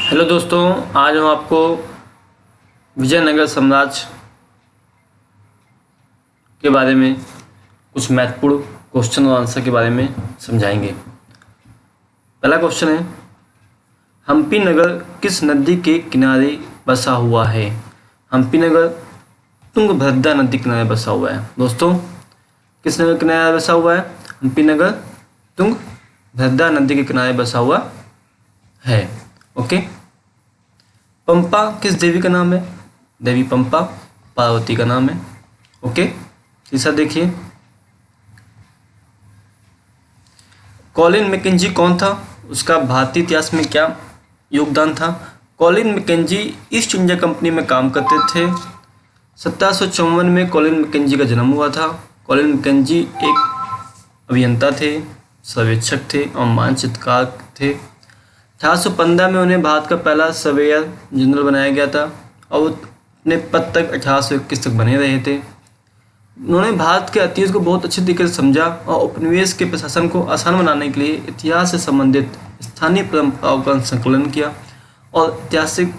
Hello दोस्तों, आज हम आपको विजयनगर साम्राज्य के बारे में कुछ महत्वपूर्ण क्वेश्चन और आंसर के बारे में समझाएंगे। पहला क्वेश्चन है, हम्पी नगर किस नदी के किनारे बसा हुआ है? हम्पी नगर तुंगभद्रा नदी के किनारे बसा हुआ है। दोस्तों, किस नदी के किनारे बसा हुआ है? हम्पी नगर तुंगभद्रा नदी के किनारे बसा हुआ है। ओके। पंपा किस देवी का नाम है? देवी पंपा पार्वती का नाम है। ओके। तीसरा देखिए, कॉलिन मैकेंजी कौन था? उसका भारतीय इतिहास में क्या योगदान था? Colin McKenzie east India company में काम करते थे। 1754 में कॉलिन मैकेंजी का जन्म हुआ था। कॉलिन मैकेंजी एक अभियंता थे, सर्वेक्षक थे और मानचित्रकार थे। 1815 में उन्हें भारत का पहला सर्वेयर जनरल बनाया गया था और वो अपने पद तक 1821 तक बने रहे थे। उन्होंने भारत के अतीत को बहुत अच्छे तरीके से समझा और उपनिवेश के प्रशासन को आसान बनाने के लिए इतिहास से संबंधित स्थानीय परंपराओं का संकलन किया और ऐतिहासिक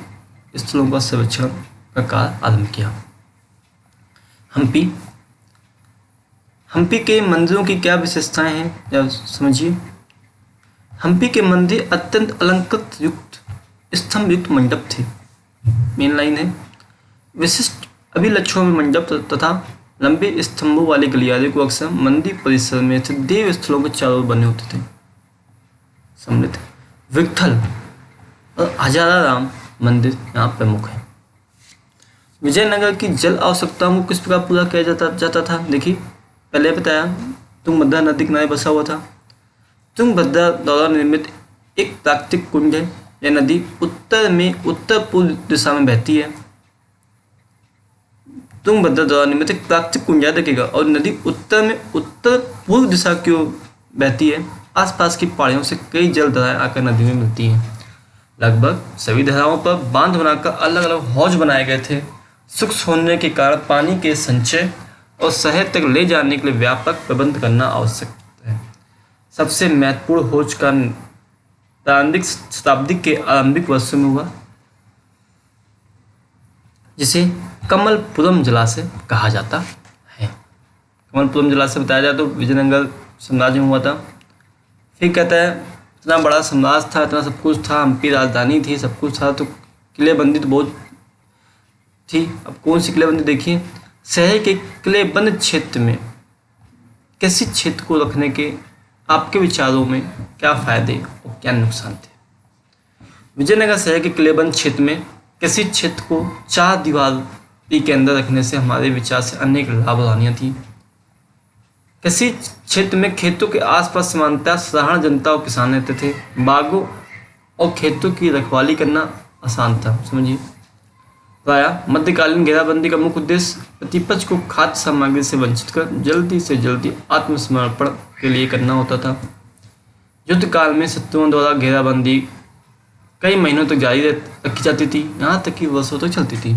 स्थलों का सर्वेक्षण का कार्य आरंभ किया। हम्पी के मंदिरों की क्या विशेषताएं हैं, या समझिए। हम्पी के मंदिर अत्यंत अलंकृत युक्त स्तंभ युक्त मंडप थे। मेन लाइन है, विशिष्ट अभिलक्षणों में मंडप तथा लंबे स्तंभों वाले गलियारे को अक्सर मंदिर परिसर में स्थित देव स्थलों के चारों ओर बने होते थे। सम्मिलित विट्ठल और हजाराराम मंदिर यहाँ प्रमुख है। विजयनगर की जल आवश्यकताओं को किस प्रकार पूरा किया जाता था? देखिए, पहले बताया तुंगभद्रा नदी किनारे बसा हुआ था। तुंगभद्रा द्वारा निर्मित एक प्राकृतिक कुंड है। यह नदी उत्तर में उत्तर पूर्व दिशा में बहती है। तुंगभद्रा द्वारा निर्मित एक प्राकृतिक कुंड, याद रखिएगा, और नदी उत्तर में उत्तर पूर्व दिशा की ओर बहती है। आसपास की पहाड़ियों से कई जल धाराएं आकर नदी में मिलती हैं। लगभग सभी धाराओं पर बांध बनाकर अलग अलग हौज बनाए गए थे। सूक्ष्म होने के कारण पानी के संचय और शहर तक ले जाने के लिए व्यापक प्रबंध करना आवश्यक है। सबसे महत्वपूर्ण खोज का प्रारंभिक शताब्दी के आरंभिक वर्षों में हुआ, जिसे कमलपुरम जलाशय कहा जाता है। कमलपुरम जलाशय बताया जाए तो विजयनगर साम्राज्य में हुआ था। फिर कहता है, इतना बड़ा साम्राज्य था, इतना सब कुछ था, हम्पी राजधानी थी, सब कुछ था, तो किलेबंदी तो बहुत थी। अब कौन सी किलेबंदी देखिए। शहर के किलेबंद क्षेत्र में किसी क्षेत्र को रखने के आपके विचारों में क्या फायदे और क्या नुकसान थे? विजयनगर शहर के किलेबंद क्षेत्र में किसी क्षेत्र को चार दीवारी के अंदर रखने से हमारे विचार से अनेक लाभ और हानियां थी। किसी क्षेत्र में खेतों के आसपास समानता साधारण जनता और किसान रहते थे। बागों और खेतों की रखवाली करना आसान था। समझिए, प्रायः मध्यकालीन घेराबंदी का मुख्य उद्देश्य प्रतिपक्ष को खाद्य सामग्री से वंचित कर जल्दी से जल्दी आत्मसमर्पण के लिए करना होता था। युद्ध काल में शत्रुओं द्वारा घेराबंदी कई महीनों तक जारी रखी जाती थी, यहाँ तक कि वर्षों तक चलती थी।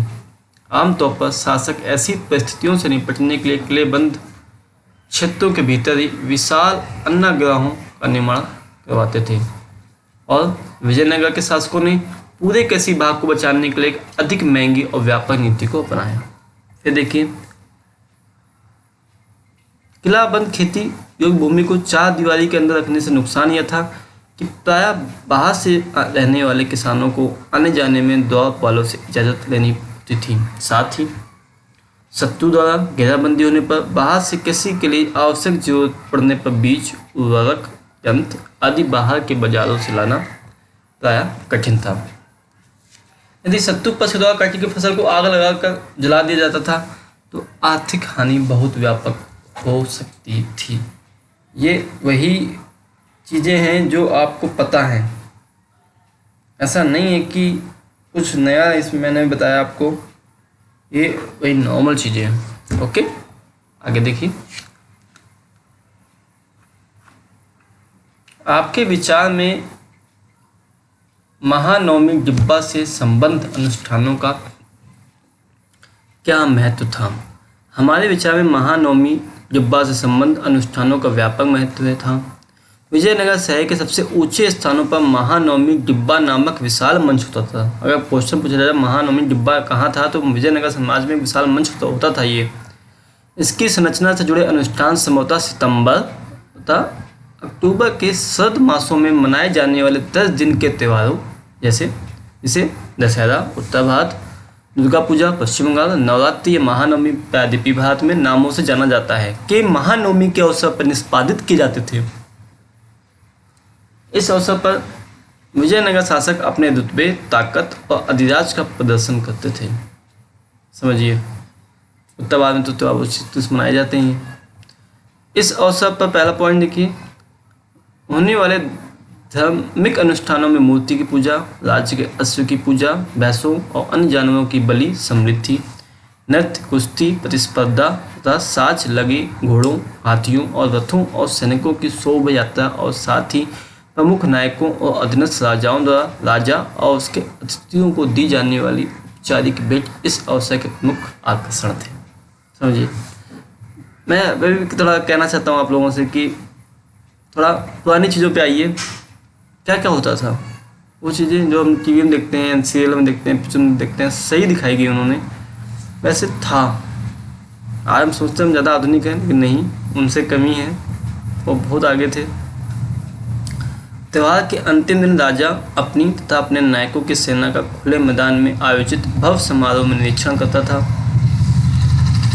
आमतौर पर शासक ऐसी परिस्थितियों से निपटने के लिए किलेबंद क्षेत्रों के भीतर ही विशाल अन्नगृहों का निर्माण करवाते थे और विजयनगर के शासकों ने पूरे किसी भाग को बचाने के लिए एक अधिक महंगी और व्यापक नीति को अपनाया। फिर देखिए, किलाबंद खेती योग्य भूमि को चार दीवारी के अंदर रखने से नुकसान यह था कि प्रायः बाहर से रहने वाले किसानों को आने जाने में द्वार वालों से इजाज़त लेनी होती थी। साथ ही शत्रु द्वारा घेराबंदी होने पर बाहर से किसी के लिए आवश्यक जरूरत पड़ने पर बीज, उर्वरक, यंत्र आदि बाहर के बाजारों से लाना प्रायः कठिन था। यदि शत्रु पक्ष द्वारा कटी की फसल को आग लगाकर जला दिया जाता था तो आर्थिक हानि बहुत व्यापक हो सकती थी। ये वही चीज़ें हैं जो आपको पता हैं, ऐसा नहीं है कि कुछ नया इसमें मैंने बताया आपको, ये वही नॉर्मल चीज़ें हैं। ओके, आगे देखिए। आपके विचार में महानवमी डिब्बा से संबंध अनुष्ठानों का क्या महत्व था? हमारे विचार में महानवमी डिब्बा से संबंध अनुष्ठानों का व्यापक महत्व था। विजयनगर शहर के सबसे ऊंचे स्थानों पर महानवमी डिब्बा नामक विशाल मंच होता था। अगर क्वेश्चन पूछा जाए महानवमी डिब्बा कहाँ था, तो विजयनगर समाज में एक विशाल मंच होता था ये। इसकी संरचना से जुड़े अनुष्ठान संभवतः सितंबर तथा अक्टूबर के शरद मासों में मनाए जाने वाले 10 दिन के त्योहारों जैसे दशहरा उत्तर भारत, दुर्गा पूजा पश्चिम बंगाल, नवरात्रि या महानवमी प्रायद्वीपीय भारत में नामों से जाना जाता है कि महानवमी के अवसर पर निष्पादित किए जाते थे। इस अवसर पर विजयनगर शासक अपने रुतबे, ताकत और अधिराज का प्रदर्शन करते थे। समझिए, उत्तर भारत में तो त्योहार मनाए जाते हैं। इस अवसर पर पहला पॉइंट देखिए, होने वाले धार्मिक अनुष्ठानों में मूर्ति की पूजा, राज्य के अश्व की पूजा, भैंसों और अन्य जानवरों की बलि सम्मिलित थी। नृत्य, कुश्ती, प्रतिस्पर्धा तथा साज लगे घोड़ों, हाथियों और रथों और सैनिकों की शोभा यात्रा और साथ ही प्रमुख नायकों और अधीनस्थ राजाओं द्वारा राजा और उसके अतिथियों को दी जाने वाली औपचारिक भेंट इस अवसर के प्रमुख आकर्षण थे। समझिए, मैं भी थोड़ा कहना चाहता हूँ आप लोगों से कि थोड़ा पुरानी चीज़ों पे आइए। क्या क्या होता था, वो चीज़ें जो हम टीवी में देखते हैं, सीरियल में देखते हैं, पिक्चर में देखते हैं, सही दिखाई गई उन्होंने, वैसे था। आज हम सोचते हैं हम ज़्यादा आधुनिक हैं, लेकिन नहीं, उनसे कमी है, वो बहुत आगे थे। त्योहार के अंतिम दिन राजा अपनी तथा अपने नायकों की सेना का खुले मैदान में आयोजित भव्य समारोह में निरीक्षण करता था।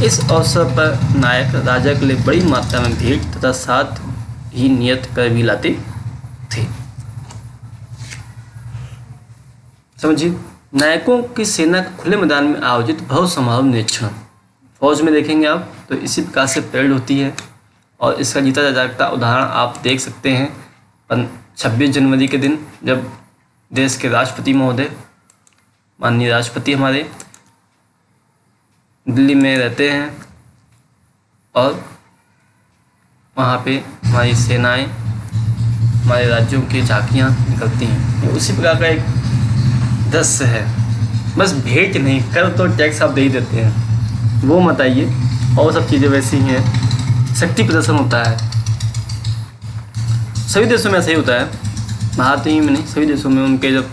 इस अवसर पर नायक राजा के लिए बड़ी मात्रा में भेंट तथा साथ ही नियत कर भी लाते थे। समझिए, नायकों की सेना के खुले मैदान में आयोजित भव्य समारोह निरीक्षण, फौज में देखेंगे आप तो इसी प्रकार से परेड होती है। और इसका जीता जागता उदाहरण आप देख सकते हैं 26 जनवरी के दिन, जब देश के राष्ट्रपति महोदय, माननीय राष्ट्रपति हमारे दिल्ली में रहते हैं और वहाँ पे हमारी सेनाएं, हमारे राज्यों की झांकियाँ निकलती हैं। ये उसी प्रकार का एक दृश्य है। बस भेंट नहीं, कर तो टैक्स आप दे ही देते हैं, वो मत आइए। और सब चीज़ें वैसी ही हैं। शक्ति प्रदर्शन होता है, सभी देशों में ऐसा ही होता है, भारत ही में नहीं, सभी देशों में उनके जब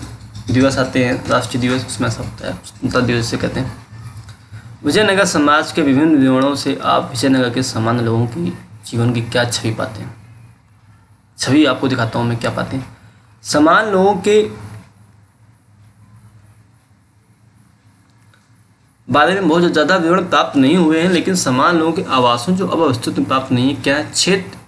दिवस आते हैं, राष्ट्रीय दिवस, उसमें ऐसा होता है, स्वतंत्रता दिवस से कहते हैं। विजयनगर समाज के विभिन्न विवरणों से आप विजयनगर के सामान्य लोगों की जीवन की क्या छवि पाते हैं। छवि आपको दिखाता हूँ मैं क्या पाते हैं। समान लोगों के बारे में बहुत ज़्यादा विवरण प्राप्त नहीं हुए हैं, लेकिन समान लोगों के आवासों जो अब अस्तित्व में प्राप्त नहीं है, क्या है, क्षेत्र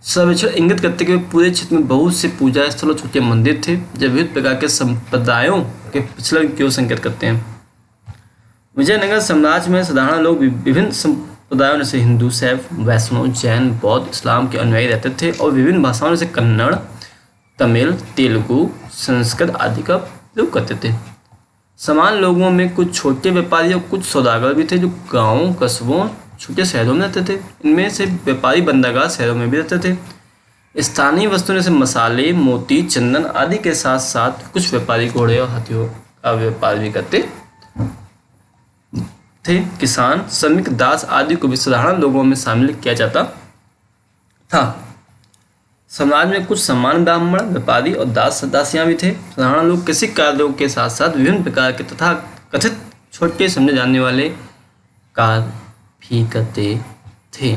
सर्वेक्षण इंगित करते कि पूरे क्षेत्र में बहुत से पूजा स्थल और छोटे मंदिर थे, जो विविध प्रकार के संप्रदायों के प्रचलन की ओर संकेत करते हैं। विजयनगर साम्राज्य में साधारण लोग विभिन्न संप्रदायों जैसे हिंदू, शैव, वैष्णव, जैन, बौद्ध, इस्लाम के अनुयायी रहते थे और विभिन्न भाषाओं जैसे कन्नड़, तमिल, तेलुगु, संस्कृत आदि का प्रयोग करते थे। समान लोगों में कुछ छोटे व्यापारी और कुछ सौदागर भी थे जो गाँवों, कस्बों, छोटे शहरों में रहते थे। इनमें से व्यापारी बंदरगाह शहरों में भी रहते थे। स्थानीय वस्तुओं जैसे मसाले, मोती, चंदन आदि के साथ साथ कुछ व्यापारी घोड़े और हाथियों का व्यापार भी करते थे। किसान, श्रमिक, दास आदि को भी साधारण लोगों में शामिल किया जाता था। समाज में कुछ समान ब्राह्मण, व्यापारी और दास दासियां भी थे। साधारण लोग कृषि कार्यों के साथ साथ विभिन्न प्रकार के तथा कथित छोटे समझे जाने वाले कार्य भी करते थे।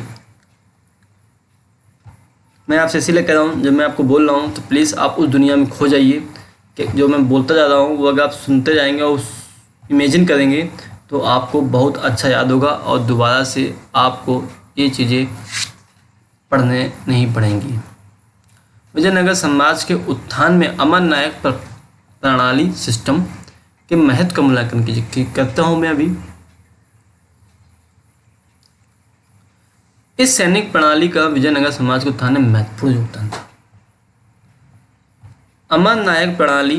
मैं आपसे इसीलिए कह रहा हूँ, जब मैं आपको बोल रहा हूँ तो प्लीज़ आप उस दुनिया में खो जाइए कि जो मैं बोलता जा रहा हूँ वो अगर आप सुनते जाएंगे और इमेजिन करेंगे तो आपको बहुत अच्छा याद होगा और दोबारा से आपको ये चीज़ें पढ़ने नहीं पड़ेंगी। विजयनगर समाज के उत्थान में अमर नायक प्रणाली सिस्टम के महत्व का मूल्यांकन करता हूँ मैं अभी। इस सैनिक प्रणाली का विजयनगर समाज के उत्थान में महत्वपूर्ण योगदान था। अमर नायक प्रणाली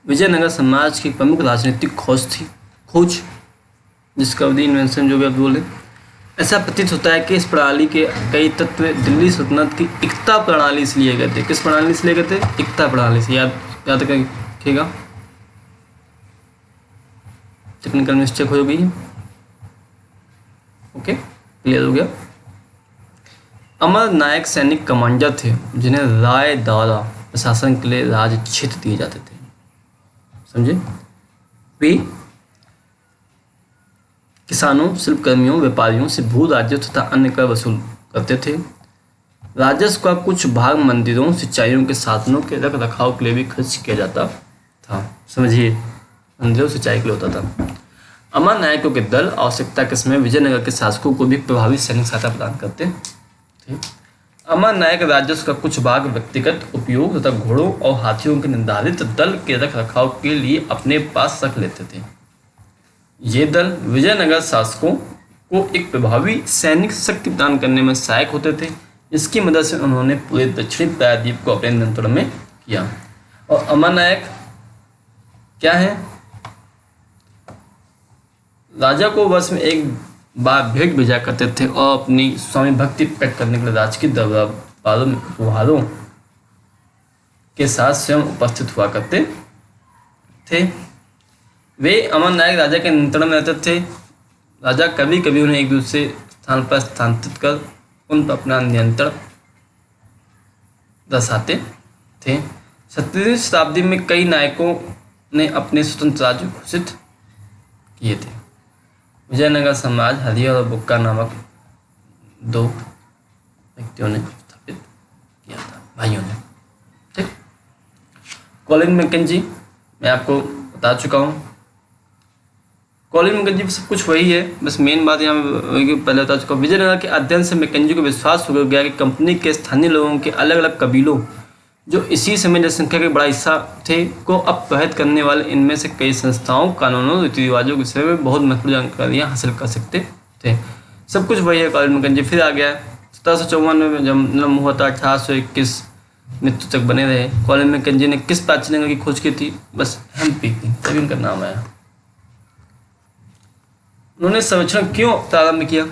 विजयनगर समाज की प्रमुख राजनीतिक खोज जिसका इन्वेंशन जो भी आप बोले। ऐसा प्रतीत होता है कि इस प्रणाली के कई तत्व दिल्ली सल्तनत की एकता प्रणाली से लिए गए थे। किस प्रणाली से लिए गए थे? एकता प्रणाली से। याद रखिएगा, टेक्निकल मिस्टेक हो गई है। ओके, क्लियर हो गया। अमर नायक सैनिक कमांडर थे जिन्हें राय द्वारा प्रशासन के लिए राज्य क्षेत्र दिए जाते थे। समझे? वे किसानों, शिल्पकर्मियों, व्यापारियों से भू राजस्व तथा अन्य कर वसूल करते थे। राजस्व का कुछ भाग मंदिरों, सिंचाइयों के साधनों के रख रखाव के लिए भी खर्च किया जाता था। समझिए, मंदिरों सिंचाई के लिए होता था। अमर नायकों के दल आवश्यकता के समय विजयनगर के शासकों को भी प्रभावी सैनिक सहायता प्रदान करते थे। अमर नायक राजस्व का कुछ भाग व्यक्तिगत उपयोग तथा घोड़ों और हाथियों के निर्धारित दल के रख रखाव के लिए अपने पास रख लेते थे। ये दल विजयनगर शासकों को एक प्रभावी सैनिक शक्ति प्रदान करने में सहायक होते थे, जिसकी मदद से उन्होंने पूरे दक्षिणी प्रायद्वीप को अपने नियंत्रण में किया। और अमर नायक क्या है? राजा को वर्ष में एक बार भेंट भेजा करते थे और अपनी स्वामी भक्ति प्रकट करने के लिए राजकीय दरबारों में उपहारों के साथ स्वयं उपस्थित हुआ करते थे। वे अमर नायक राजा के नियंत्रण में रहते थे। राजा कभी कभी उन्हें एक दूसरे स्थान पर स्थानांतरित कर उन पर अपना नियंत्रण दर्शाते थे। 17वीं शताब्दी में कई नायकों ने अपने स्वतंत्र राज्य घोषित किए थे। विजयनगर साम्राज्य हरिहर और बुक्का नामक 2 व्यक्तियों ने स्थापित किया था, भाइयों ने। ठीक। कॉलिन मैकेंजी मैं आपको बता चुका हूँ। कॉलिन मैकेंजी सब कुछ वही है, बस मेन बात यहाँ पहले बता चुका हूँ। विजयनगर के अध्ययन से मैकेंजी को विश्वास हो गया कि कंपनी के स्थानीय लोगों के अलग अलग कबीलों, जो इसी समय जनसंख्या का बड़ा हिस्सा थे, को अप्रभावित करने वाले इनमें से कई संस्थाओं, कानूनों, रीति रिवाजों के विषय में बहुत महत्वपूर्ण जानकारियाँ हासिल कर सकते थे। सब कुछ वही है। कॉलिन मैकेंजी फिर आ गया। 1754 में जब जन्म हुआ था, 1821 मृत्यु तक बने रहे। कॉलिन मैकेंजी ने किस प्राचीन नगर की खोज की थी? बस हम्पी की, तभी उनका नाम आया। उन्होंने सर्वेक्षण क्यों प्रारंभ किया?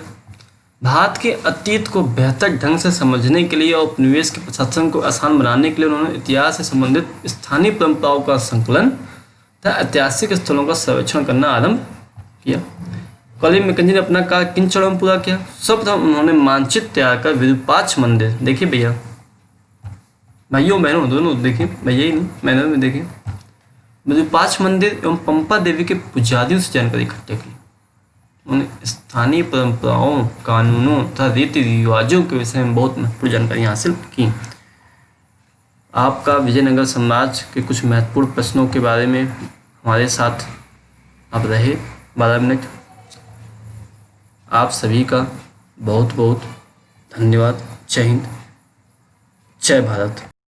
भारत के अतीत को बेहतर ढंग से समझने के लिए और उपनिवेश के प्रशासन को आसान बनाने के लिए उन्होंने इतिहास से संबंधित स्थानीय परंपराओं का संकलन तथा ऐतिहासिक स्थलों का सर्वेक्षण करना आरंभ किया। कॉलिन मैकेंजी ने अपना कार्य किन चरणों में पूरा किया? सर्वप्रथम उन्होंने मानचित्र तैयार कर विरूपाक्ष मंदिर, देखिए भैया, भाइयों बहनों दोनों देखिए, भैया ही नहीं मैंने में देखिए, विरूपाक्ष मंदिर एवं पंपा देवी के पुजारियों से जानकारी इकट्ठा की। उन्होंने स्थानीय परंपराओं, कानूनों तथा रीति रिवाजों के विषय में बहुत महत्वपूर्ण जानकारी हासिल की। आपका विजयनगर साम्राज्य के कुछ महत्वपूर्ण प्रश्नों के बारे में हमारे साथ आप रहे 12 मिनट। आप सभी का बहुत बहुत धन्यवाद। जय हिंद, जय भारत।